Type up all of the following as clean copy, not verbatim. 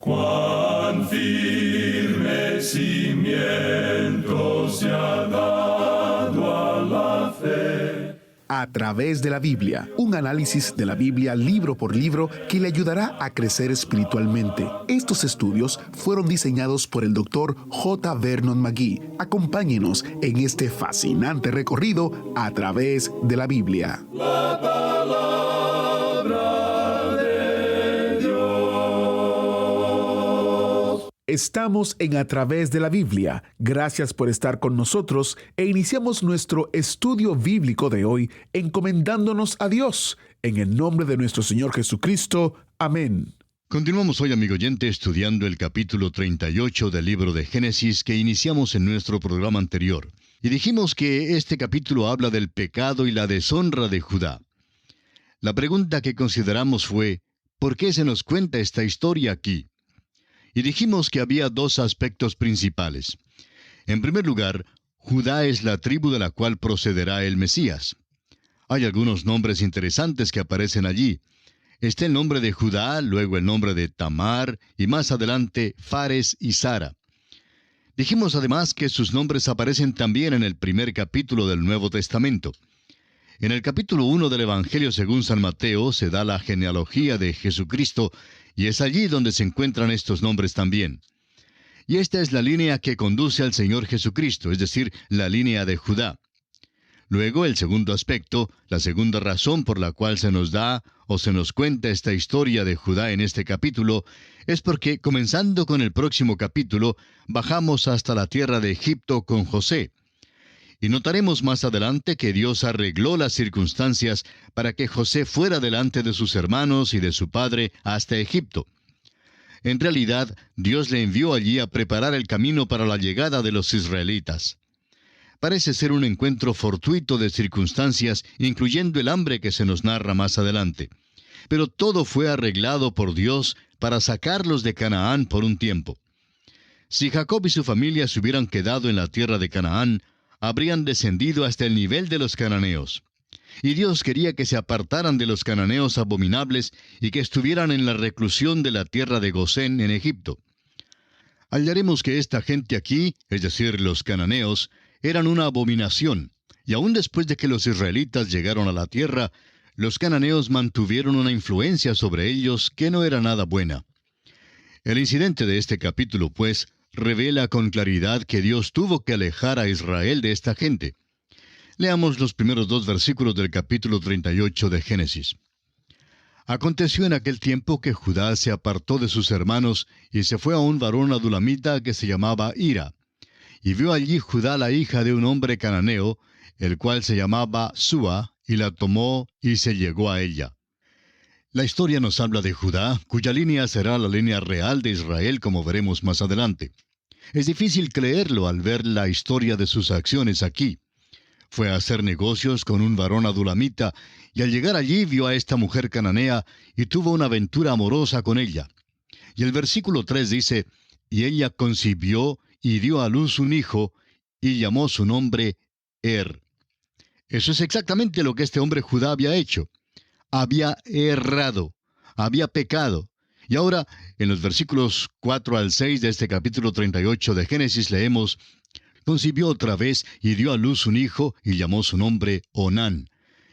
Cuán firme cimiento se ha dado a la fe. A través de la Biblia, un análisis de la Biblia libro por libro que le ayudará a crecer espiritualmente. Estos estudios fueron diseñados por el Dr. J. Vernon McGee. Acompáñenos en este fascinante recorrido a través de la Biblia. La palabra de Dios. Estamos en A través de la Biblia. Gracias por estar con nosotros e iniciamos nuestro estudio bíblico de hoy encomendándonos a Dios. En el nombre de nuestro Señor Jesucristo. Amén. Continuamos hoy, amigo oyente, estudiando el capítulo 38 del libro de Génesis que iniciamos en nuestro programa anterior. Y dijimos que este capítulo habla del pecado y la deshonra de Judá. La pregunta que consideramos fue, ¿por qué se nos cuenta esta historia aquí? Y dijimos que había dos aspectos principales. En primer lugar, Judá es la tribu de la cual procederá el Mesías. Hay algunos nombres interesantes que aparecen allí. Está el nombre de Judá, luego el nombre de Tamar, y más adelante Fares y Zara. Dijimos además que sus nombres aparecen también en el primer capítulo del Nuevo Testamento. En el capítulo 1 del Evangelio según San Mateo se da la genealogía de Jesucristo, y es allí donde se encuentran estos nombres también. Y esta es la línea que conduce al Señor Jesucristo, es decir, la línea de Judá. Luego, el segundo aspecto, la segunda razón por la cual se nos da o se nos cuenta esta historia de Judá en este capítulo, es porque, comenzando con el próximo capítulo, bajamos hasta la tierra de Egipto con José. Y notaremos más adelante que Dios arregló las circunstancias para que José fuera delante de sus hermanos y de su padre hasta Egipto. En realidad, Dios le envió allí a preparar el camino para la llegada de los israelitas. Parece ser un encuentro fortuito de circunstancias, incluyendo el hambre que se nos narra más adelante. Pero todo fue arreglado por Dios para sacarlos de Canaán por un tiempo. Si Jacob y su familia se hubieran quedado en la tierra de Canaán, habrían descendido hasta el nivel de los cananeos. Y Dios quería que se apartaran de los cananeos abominables y que estuvieran en la reclusión de la tierra de Gosén en Egipto. Hallaremos que esta gente aquí, es decir, los cananeos, eran una abominación, y aun después de que los israelitas llegaron a la tierra, los cananeos mantuvieron una influencia sobre ellos que no era nada buena. El incidente de este capítulo, pues, revela con claridad que Dios tuvo que alejar a Israel de esta gente. Leamos los primeros 2 versículos del capítulo 38 de Génesis. Aconteció en aquel tiempo que Judá se apartó de sus hermanos y se fue a un varón adulamita que se llamaba Hira. Y vio allí Judá la hija de un hombre cananeo, el cual se llamaba Súa, y la tomó y se llegó a ella. La historia nos habla de Judá, cuya línea será la línea real de Israel, como veremos más adelante. Es difícil creerlo al ver la historia de sus acciones aquí. Fue a hacer negocios con un varón adulamita, y al llegar allí vio a esta mujer cananea, y tuvo una aventura amorosa con ella. Y el versículo 3 dice, y ella concibió y dio a luz un hijo, y llamó su nombre Eso es exactamente lo que este hombre Judá había hecho. Había errado, había pecado. Y ahora, en los versículos 4 al 6 de este capítulo 38 de Génesis leemos, concibió otra vez y dio a luz un hijo y llamó su nombre Onán.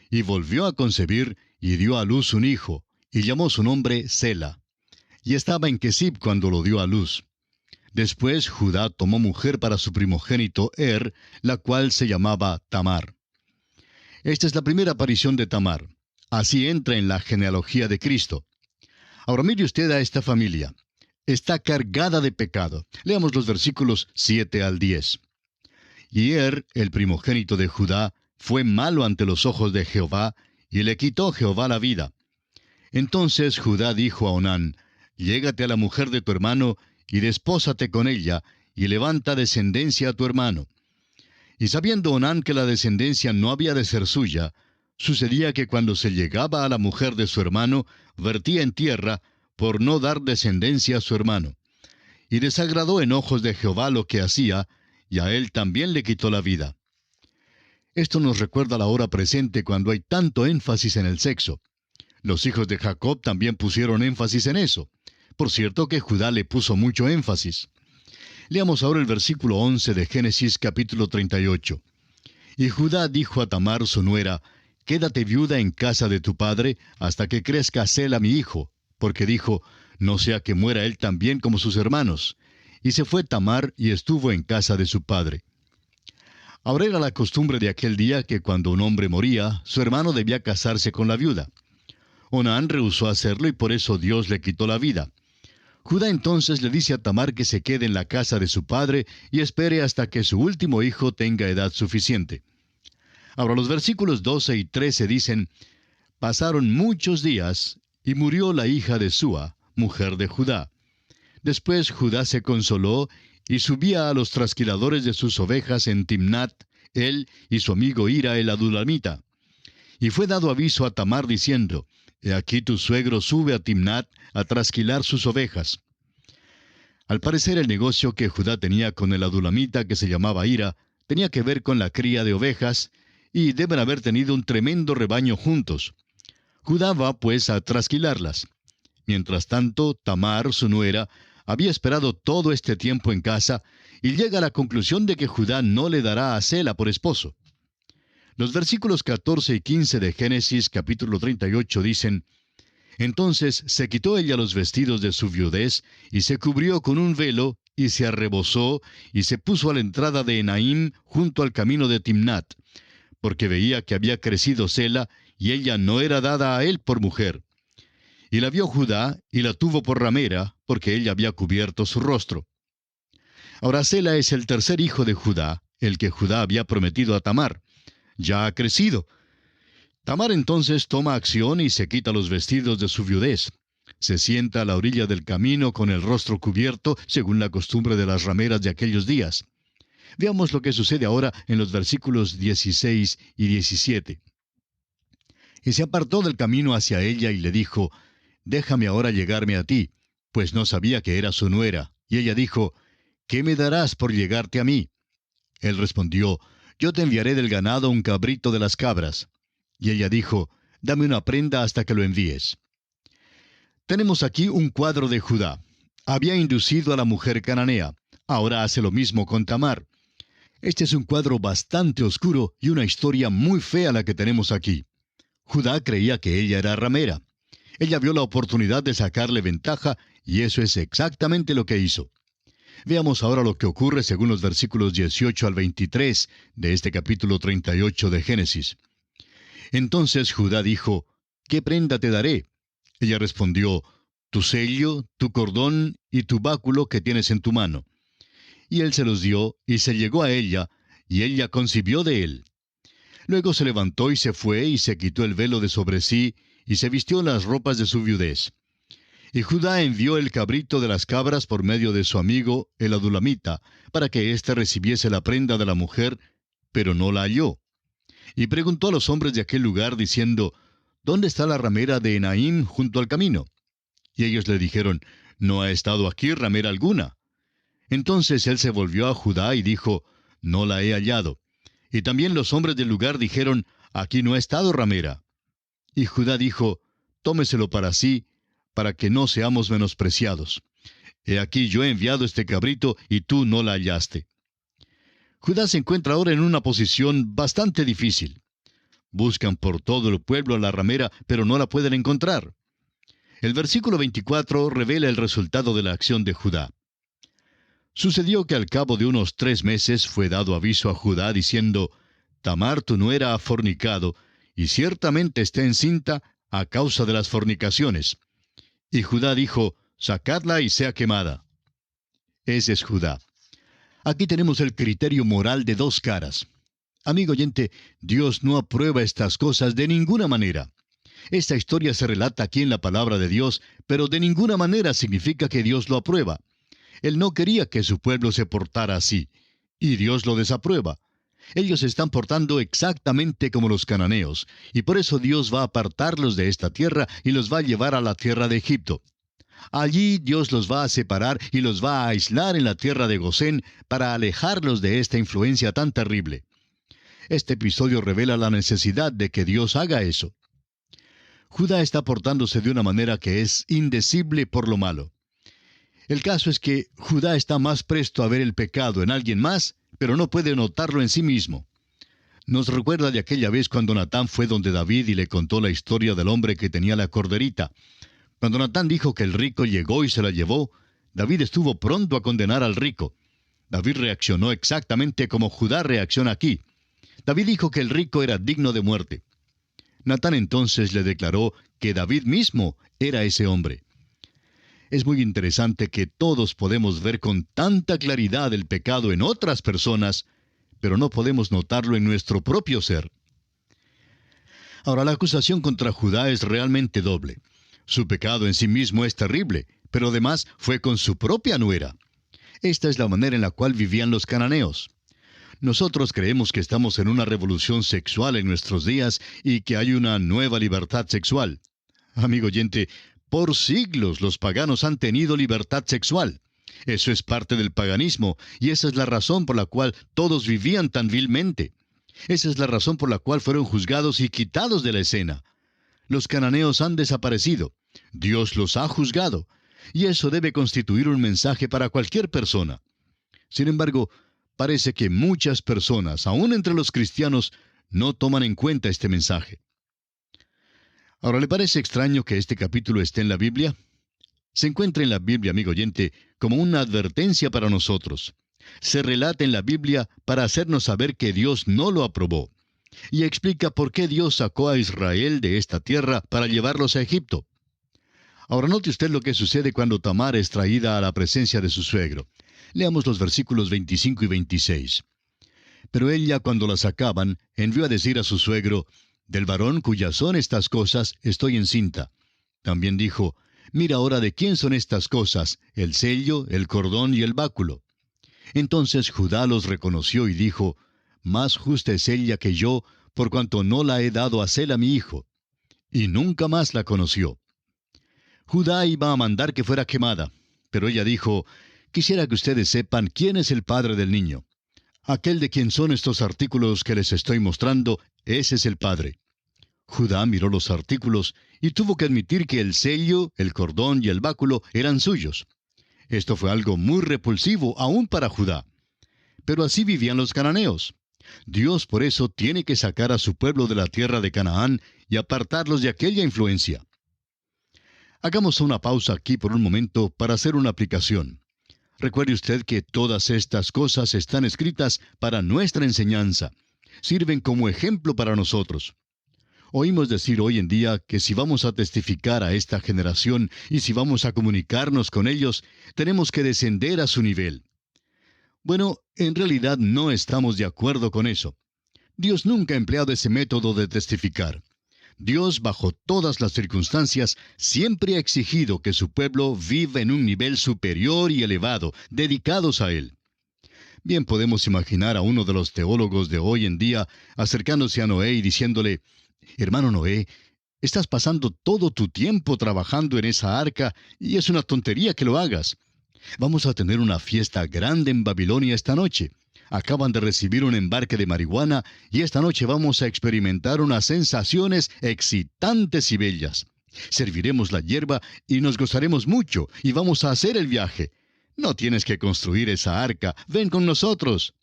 Y volvió a concebir y dio a luz un hijo y llamó su nombre Sela. Y estaba en Quesib cuando lo dio a luz. Después Judá tomó mujer para su primogénito la cual se llamaba Tamar. Esta es la primera aparición de Tamar. Así entra en la genealogía de Cristo. Ahora mire usted a esta familia. Está cargada de pecado. Leamos los versículos 7 al 10. Y el primogénito de Judá, fue malo ante los ojos de Jehová, y le quitó Jehová la vida. Entonces Judá dijo a Onán, llégate a la mujer de tu hermano, y despósate con ella, y levanta descendencia a tu hermano. Y sabiendo Onán que la descendencia no había de ser suya, sucedía que cuando se llegaba a la mujer de su hermano, vertía en tierra, por no dar descendencia a su hermano. Y desagradó en ojos de Jehová lo que hacía, y a él también le quitó la vida. Esto nos recuerda la hora presente cuando hay tanto énfasis en el sexo. Los hijos de Jacob también pusieron énfasis en eso. Por cierto que Judá le puso mucho énfasis. Leamos ahora el versículo 11 de Génesis capítulo 38. Y Judá dijo a Tamar su nuera, «Quédate viuda en casa de tu padre hasta que crezca Sela mi hijo», porque dijo, «No sea que muera él también como sus hermanos». Y se fue Tamar y estuvo en casa de su padre. Ahora era la costumbre de aquel día que cuando un hombre moría, su hermano debía casarse con la viuda. Onán rehusó hacerlo y por eso Dios le quitó la vida. Judá entonces le dice a Tamar que se quede en la casa de su padre y espere hasta que su último hijo tenga edad suficiente. Ahora los versículos 12 y 13 dicen, «Pasaron muchos días, y murió la hija de Súa, mujer de Judá. Después Judá se consoló, y subía a los trasquiladores de sus ovejas en Timnat, él y su amigo Hira el adulamita. Y fue dado aviso a Tamar diciendo, He aquí tu suegro sube a Timnat a trasquilar sus ovejas». Al parecer el negocio que Judá tenía con el adulamita que se llamaba Hira tenía que ver con la cría de ovejas, y deben haber tenido un tremendo rebaño juntos. Judá va pues a trasquilarlas. Mientras tanto, Tamar, su nuera, había esperado todo este tiempo en casa, y llega a la conclusión de que Judá no le dará a Sela por esposo. Los versículos 14 y 15 de Génesis capítulo 38 dicen, «Entonces se quitó ella los vestidos de su viudez, y se cubrió con un velo, y se arrebozó, y se puso a la entrada de Enaim, junto al camino de Timnat, porque veía que había crecido Sela, y ella no era dada a él por mujer. Y la vio Judá, y la tuvo por ramera, porque ella había cubierto su rostro». Ahora Sela es el tercer hijo de Judá, el que Judá había prometido a Tamar. Ya ha crecido. Tamar entonces toma acción y se quita los vestidos de su viudez. Se sienta a la orilla del camino con el rostro cubierto, según la costumbre de las rameras de aquellos días. Veamos lo que sucede ahora en los versículos 16 y 17. «Y se apartó del camino hacia ella y le dijo, Déjame ahora llegarme a ti, pues no sabía que era su nuera. Y ella dijo, ¿Qué me darás por llegarte a mí? Él respondió, Yo te enviaré del ganado un cabrito de las cabras. Y ella dijo, Dame una prenda hasta que lo envíes». Tenemos aquí un cuadro de Judá. Había inducido a la mujer cananea. Ahora hace lo mismo con Tamar. Este es un cuadro bastante oscuro y una historia muy fea la que tenemos aquí. Judá creía que ella era ramera. Ella vio la oportunidad de sacarle ventaja, y eso es exactamente lo que hizo. Veamos ahora lo que ocurre según los versículos 18 al 23 de este capítulo 38 de Génesis. Entonces Judá dijo, ¿Qué prenda te daré? Ella respondió, Tu sello, tu cordón y tu báculo que tienes en tu mano. Y él se los dio, y se llegó a ella, y ella concibió de él. Luego se levantó y se fue, y se quitó el velo de sobre sí, y se vistió las ropas de su viudez. Y Judá envió el cabrito de las cabras por medio de su amigo, el adulamita, para que éste recibiese la prenda de la mujer, pero no la halló. Y preguntó a los hombres de aquel lugar, diciendo, ¿Dónde está la ramera de Enaim junto al camino? Y ellos le dijeron, No ha estado aquí ramera alguna. Entonces él se volvió a Judá y dijo, No la he hallado. Y también los hombres del lugar dijeron, Aquí no ha estado ramera. Y Judá dijo, Tómeselo para sí, para que no seamos menospreciados. He aquí yo he enviado este cabrito, y tú no la hallaste. Judá se encuentra ahora en una posición bastante difícil. Buscan por todo el pueblo a la ramera, pero no la pueden encontrar. El versículo 24 revela el resultado de la acción de Judá. Sucedió que al cabo de unos 3 meses fue dado aviso a Judá diciendo, Tamar tu nuera ha fornicado, y ciertamente está encinta a causa de las fornicaciones. Y Judá dijo, Sacadla y sea quemada. Ese es Judá. Aquí tenemos el criterio moral de 2 caras. Amigo oyente, Dios no aprueba estas cosas de ninguna manera. Esta historia se relata aquí en la palabra de Dios, pero de ninguna manera significa que Dios lo aprueba. Él no quería que su pueblo se portara así, y Dios lo desaprueba. Ellos se están portando exactamente como los cananeos, y por eso Dios va a apartarlos de esta tierra y los va a llevar a la tierra de Egipto. Allí Dios los va a separar y los va a aislar en la tierra de Gosén para alejarlos de esta influencia tan terrible. Este episodio revela la necesidad de que Dios haga eso. Judá está portándose de una manera que es indecible por lo malo. El caso es que Judá está más presto a ver el pecado en alguien más, pero no puede notarlo en sí mismo. Nos recuerda de aquella vez cuando Natán fue donde David y le contó la historia del hombre que tenía la corderita. Cuando Natán dijo que el rico llegó y se la llevó, David estuvo pronto a condenar al rico. David reaccionó exactamente como Judá reacciona aquí. David dijo que el rico era digno de muerte. Natán entonces le declaró que David mismo era ese hombre. Es muy interesante que todos podemos ver con tanta claridad el pecado en otras personas, pero no podemos notarlo en nuestro propio ser. Ahora, la acusación contra Judá es realmente doble. Su pecado en sí mismo es terrible, pero además fue con su propia nuera. Esta es la manera en la cual vivían los cananeos. Nosotros creemos que estamos en una revolución sexual en nuestros días y que hay una nueva libertad sexual. Amigo oyente, por siglos los paganos han tenido libertad sexual. Eso es parte del paganismo, y esa es la razón por la cual todos vivían tan vilmente. Esa es la razón por la cual fueron juzgados y quitados de la escena. Los cananeos han desaparecido. Dios los ha juzgado, y eso debe constituir un mensaje para cualquier persona. Sin embargo, parece que muchas personas, aún entre los cristianos, no toman en cuenta este mensaje. Ahora, ¿le parece extraño que este capítulo esté en la Biblia? Se encuentra en la Biblia, amigo oyente, como una advertencia para nosotros. Se relata en la Biblia para hacernos saber que Dios no lo aprobó. Y explica por qué Dios sacó a Israel de esta tierra para llevarlos a Egipto. Ahora note usted lo que sucede cuando Tamar es traída a la presencia de su suegro. Leamos los versículos 25 y 26. Pero ella, cuando la sacaban, envió a decir a su suegro: «Del varón cuyas son estas cosas estoy encinta». También dijo: «Mira ahora de quién son estas cosas, el sello, el cordón y el báculo». Entonces Judá los reconoció y dijo: «Más justa es ella que yo, por cuanto no la he dado a Sela mi hijo». Y nunca más la conoció. Judá iba a mandar que fuera quemada, pero ella dijo: «Quisiera que ustedes sepan quién es el padre del niño. Aquel de quien son estos artículos que les estoy mostrando, ese es el padre». Judá miró los artículos y tuvo que admitir que el sello, el cordón y el báculo eran suyos. Esto fue algo muy repulsivo aún para Judá. Pero así vivían los cananeos. Dios por eso tiene que sacar a su pueblo de la tierra de Canaán y apartarlos de aquella influencia. Hagamos una pausa aquí por un momento para hacer una aplicación. Recuerde usted que todas estas cosas están escritas para nuestra enseñanza. Sirven como ejemplo para nosotros. Oímos decir hoy en día que si vamos a testificar a esta generación y si vamos a comunicarnos con ellos, tenemos que descender a su nivel. Bueno, en realidad no estamos de acuerdo con eso. Dios nunca ha empleado ese método de testificar. Dios, bajo todas las circunstancias, siempre ha exigido que su pueblo viva en un nivel superior y elevado, dedicados a Él. Bien podemos imaginar a uno de los teólogos de hoy en día acercándose a Noé y diciéndole: «Hermano Noé, estás pasando todo tu tiempo trabajando en esa arca y es una tontería que lo hagas. Vamos a tener una fiesta grande en Babilonia esta noche. Acaban de recibir un embarque de marihuana y esta noche vamos a experimentar unas sensaciones excitantes y bellas. Serviremos la hierba y nos gozaremos mucho y vamos a hacer el viaje. No tienes que construir esa arca, ven con nosotros».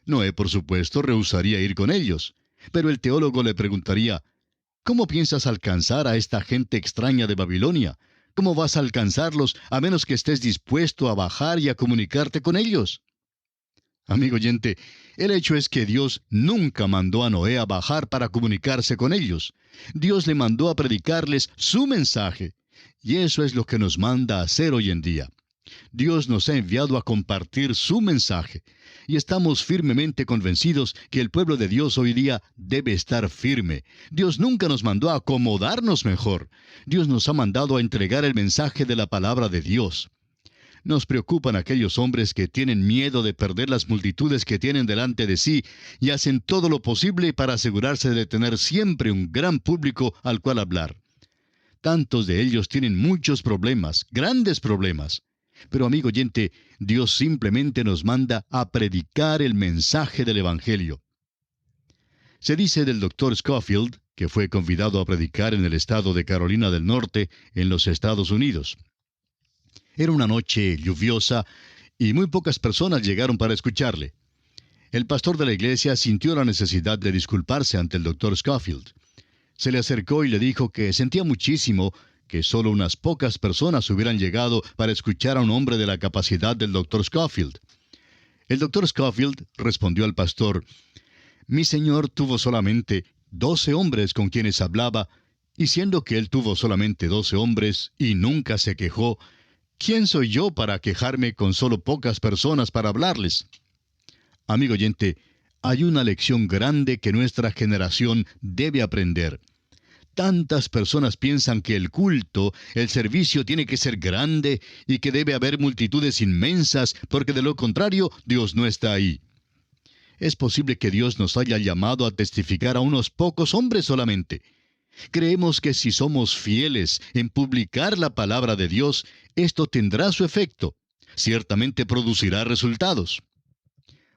Noé, por supuesto, rehusaría ir con ellos. Pero el teólogo le preguntaría: «¿Cómo piensas alcanzar a esta gente extraña de Babilonia? ¿Cómo vas a alcanzarlos a menos que estés dispuesto a bajar y a comunicarte con ellos?» Amigo oyente, el hecho es que Dios nunca mandó a Noé a bajar para comunicarse con ellos. Dios le mandó a predicarles su mensaje. Y eso es lo que nos manda a hacer hoy en día. Dios nos ha enviado a compartir su mensaje. Y estamos firmemente convencidos que el pueblo de Dios hoy día debe estar firme. Dios nunca nos mandó a acomodarnos mejor. Dios nos ha mandado a entregar el mensaje de la palabra de Dios. Nos preocupan aquellos hombres que tienen miedo de perder las multitudes que tienen delante de sí y hacen todo lo posible para asegurarse de tener siempre un gran público al cual hablar. Tantos de ellos tienen muchos problemas, grandes problemas. Pero, amigo oyente, Dios simplemente nos manda a predicar el mensaje del Evangelio. Se dice del Dr. Scofield, que fue convidado a predicar en el estado de Carolina del Norte, en los Estados Unidos. Era una noche lluviosa y muy pocas personas llegaron para escucharle. El pastor de la iglesia sintió la necesidad de disculparse ante el doctor Scofield. Se le acercó y le dijo que sentía muchísimo que solo unas pocas personas hubieran llegado para escuchar a un hombre de la capacidad del doctor Scofield. El doctor Scofield respondió al pastor: «Mi señor tuvo solamente 12 hombres con quienes hablaba, y siendo que él tuvo solamente 12 hombres y nunca se quejó, ¿quién soy yo para quejarme con solo pocas personas para hablarles?». Amigo oyente, hay una lección grande que nuestra generación debe aprender. Tantas personas piensan que el culto, el servicio tiene que ser grande y que debe haber multitudes inmensas, porque de lo contrario, Dios no está ahí. Es posible que Dios nos haya llamado a testificar a unos pocos hombres solamente. Creemos que si somos fieles en publicar la palabra de Dios, esto tendrá su efecto. Ciertamente producirá resultados.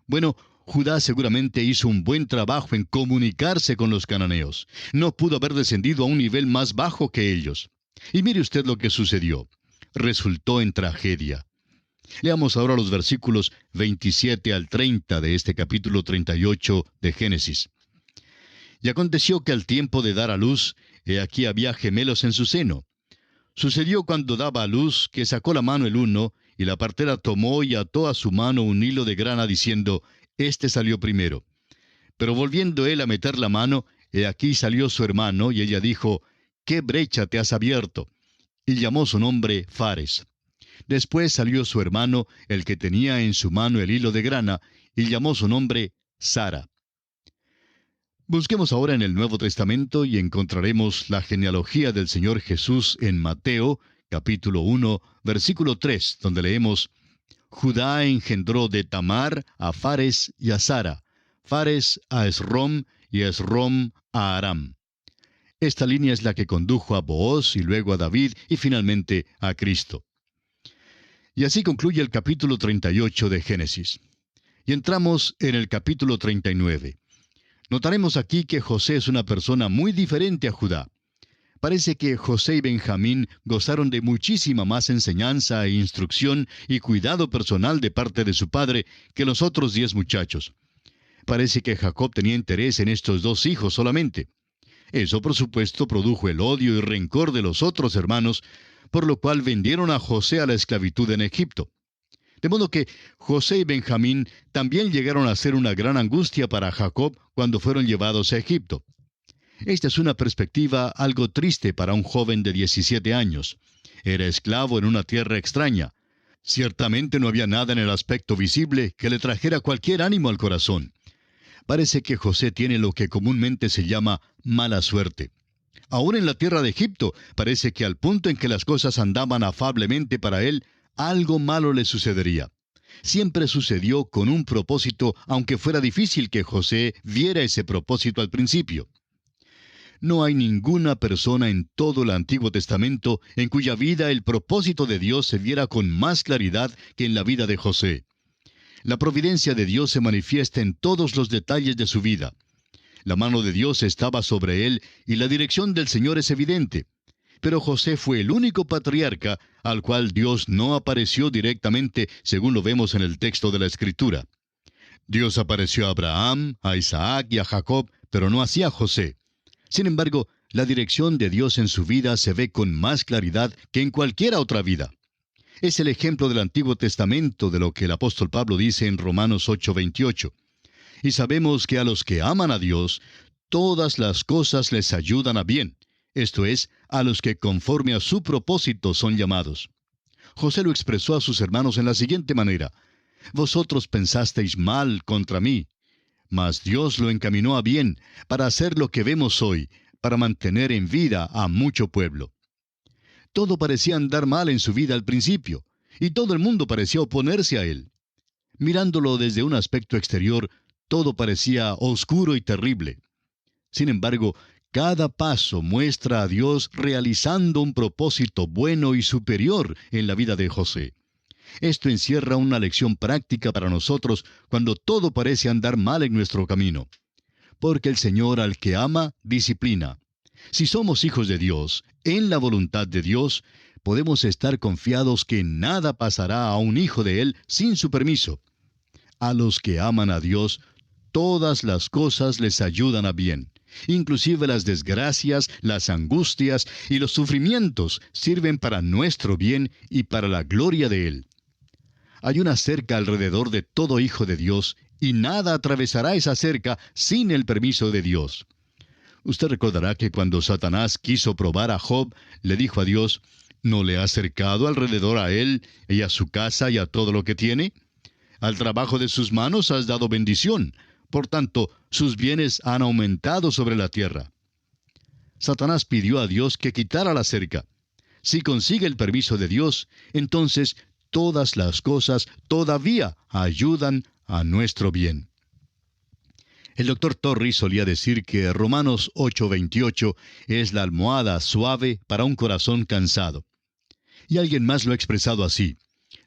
Bueno, Judá seguramente hizo un buen trabajo en comunicarse con los cananeos. No pudo haber descendido a un nivel más bajo que ellos. Y mire usted lo que sucedió. Resultó en tragedia. Leamos ahora los versículos 27 al 30 de este capítulo 38 de Génesis. «Y aconteció que al tiempo de dar a luz, he aquí había gemelos en su seno. Sucedió cuando daba a luz que sacó la mano el uno, y la partera tomó y ató a su mano un hilo de grana, diciendo: Este salió primero. Pero volviendo él a meter la mano, he aquí salió su hermano, y ella dijo: ¿Qué brecha te has abierto? Y llamó su nombre Fares. Después salió su hermano, el que tenía en su mano el hilo de grana, y llamó su nombre Sara». Busquemos ahora en el Nuevo Testamento y encontraremos la genealogía del Señor Jesús en Mateo, capítulo 1, versículo 3, donde leemos: «Judá engendró de Tamar a Fares y a Sara, Fares a Esrom y Esrom a Aram». Esta línea es la que condujo a Booz y luego a David y finalmente a Cristo. Y así concluye el capítulo 38 de Génesis. Y entramos en el capítulo 39. Notaremos aquí que José es una persona muy diferente a Judá. Parece que José y Benjamín gozaron de muchísima más enseñanza e instrucción y cuidado personal de parte de su padre que los otros 10 muchachos. Parece que Jacob tenía interés en estos 2 hijos solamente. Eso, por supuesto, produjo el odio y rencor de los otros hermanos, por lo cual vendieron a José a la esclavitud en Egipto. De modo que José y Benjamín también llegaron a ser una gran angustia para Jacob cuando fueron llevados a Egipto. Esta es una perspectiva algo triste para un joven de 17 años. Era esclavo en una tierra extraña. Ciertamente no había nada en el aspecto visible que le trajera cualquier ánimo al corazón. Parece que José tiene lo que comúnmente se llama mala suerte. Aún en la tierra de Egipto, parece que al punto en que las cosas andaban afablemente para él, algo malo le sucedería. Siempre sucedió con un propósito, aunque fuera difícil que José viera ese propósito al principio. No hay ninguna persona en todo el Antiguo Testamento en cuya vida el propósito de Dios se viera con más claridad que en la vida de José. La providencia de Dios se manifiesta en todos los detalles de su vida. La mano de Dios estaba sobre él y la dirección del Señor es evidente. Pero José fue el único patriarca al cual Dios no apareció directamente, según lo vemos en el texto de la Escritura. Dios apareció a Abraham, a Isaac y a Jacob, pero no así a José. Sin embargo, la dirección de Dios en su vida se ve con más claridad que en cualquier otra vida. Es el ejemplo del Antiguo Testamento de lo que el apóstol Pablo dice en Romanos 8:28. Y sabemos que a los que aman a Dios, todas las cosas les ayudan a bien. Esto es, a los que conforme a su propósito son llamados. José lo expresó a sus hermanos en la siguiente manera: «Vosotros pensasteis mal contra mí, mas Dios lo encaminó a bien, para hacer lo que vemos hoy, para mantener en vida a mucho pueblo». Todo parecía andar mal en su vida al principio, y todo el mundo parecía oponerse a él. Mirándolo desde un aspecto exterior, todo parecía oscuro y terrible. Sin embargo, cada paso muestra a Dios realizando un propósito bueno y superior en la vida de José. Esto encierra una lección práctica para nosotros cuando todo parece andar mal en nuestro camino. Porque el Señor al que ama, disciplina. Si somos hijos de Dios, en la voluntad de Dios, podemos estar confiados que nada pasará a un hijo de Él sin su permiso. A los que aman a Dios, todas las cosas les ayudan a bien. Inclusive las desgracias, las angustias y los sufrimientos sirven para nuestro bien y para la gloria de Él. Hay una cerca alrededor de todo hijo de Dios, y nada atravesará esa cerca sin el permiso de Dios. Usted recordará que cuando Satanás quiso probar a Job, le dijo a Dios: ¿no le has cercado alrededor a él y a su casa y a todo lo que tiene? Al trabajo de sus manos has dado bendición. Por tanto, sus bienes han aumentado sobre la tierra. Satanás pidió a Dios que quitara la cerca. Si consigue el permiso de Dios, entonces todas las cosas todavía ayudan a nuestro bien. El doctor Torrey solía decir que Romanos 8:28 es la almohada suave para un corazón cansado. Y alguien más lo ha expresado así: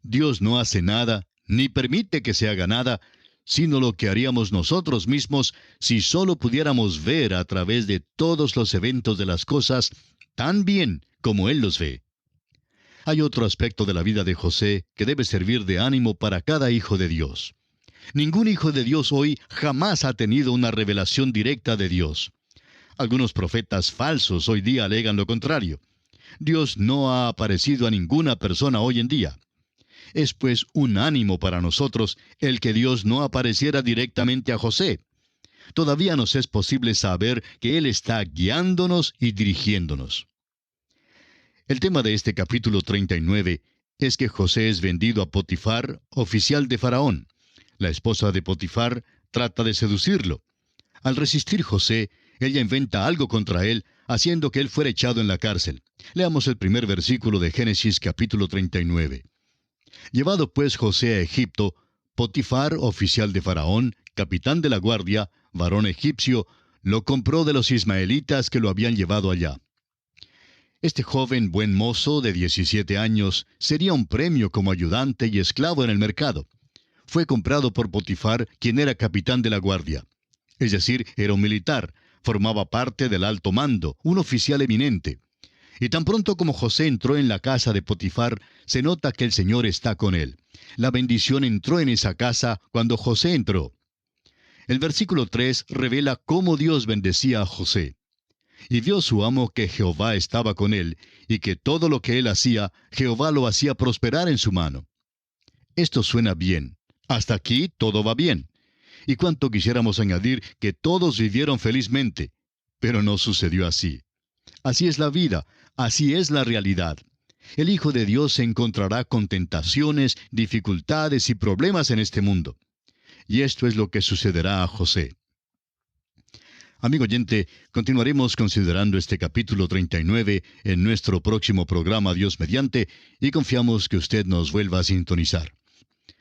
Dios no hace nada, ni permite que se haga nada, sino lo que haríamos nosotros mismos si solo pudiéramos ver a través de todos los eventos de las cosas tan bien como Él los ve. Hay otro aspecto de la vida de José que debe servir de ánimo para cada hijo de Dios. Ningún hijo de Dios hoy jamás ha tenido una revelación directa de Dios. Algunos profetas falsos hoy día alegan lo contrario. Dios no ha aparecido a ninguna persona hoy en día. Es pues un ánimo para nosotros el que Dios no apareciera directamente a José. Todavía nos es posible saber que Él está guiándonos y dirigiéndonos. El tema de este capítulo 39 es que José es vendido a Potifar, oficial de Faraón. La esposa de Potifar trata de seducirlo. Al resistir José, ella inventa algo contra él, haciendo que él fuera echado en la cárcel. Leamos el primer versículo de Génesis capítulo 39. Llevado pues José a Egipto, Potifar, oficial de Faraón, capitán de la guardia, varón egipcio, lo compró de los ismaelitas que lo habían llevado allá. Este joven buen mozo de 17 años sería un premio como ayudante y esclavo en el mercado. Fue comprado por Potifar, quien era capitán de la guardia. Es decir, era un militar, formaba parte del alto mando, un oficial eminente. Y tan pronto como José entró en la casa de Potifar, se nota que el Señor está con él. La bendición entró en esa casa cuando José entró. El versículo 3 revela cómo Dios bendecía a José. Y vio su amo que Jehová estaba con él, y que todo lo que él hacía, Jehová lo hacía prosperar en su mano. Esto suena bien. Hasta aquí todo va bien. Y cuánto quisiéramos añadir que todos vivieron felizmente, pero no sucedió así. Así es la vida, así es la realidad. El Hijo de Dios se encontrará con tentaciones, dificultades y problemas en este mundo. Y esto es lo que sucederá a José. Amigo oyente, continuaremos considerando este capítulo 39 en nuestro próximo programa Dios mediante, y confiamos que usted nos vuelva a sintonizar.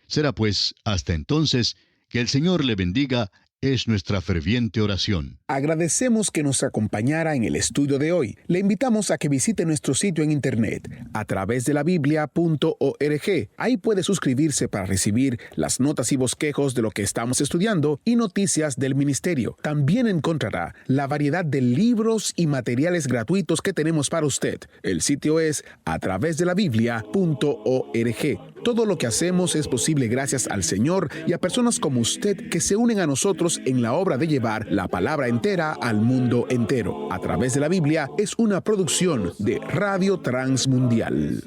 Será pues, hasta entonces, que el Señor le bendiga, es nuestra ferviente oración. Agradecemos que nos acompañara en el estudio de hoy. Le invitamos a que visite nuestro sitio en internet, a través de la Biblia.org. Ahí puede suscribirse para recibir las notas y bosquejos de lo que estamos estudiando y noticias del ministerio. También encontrará la variedad de libros y materiales gratuitos que tenemos para usted. El sitio es a través de la Biblia.org. Todo lo que hacemos es posible gracias al Señor y a personas como usted que se unen a nosotros en la obra de llevar la palabra entera al mundo entero. A través de la Biblia es una producción de Radio Transmundial.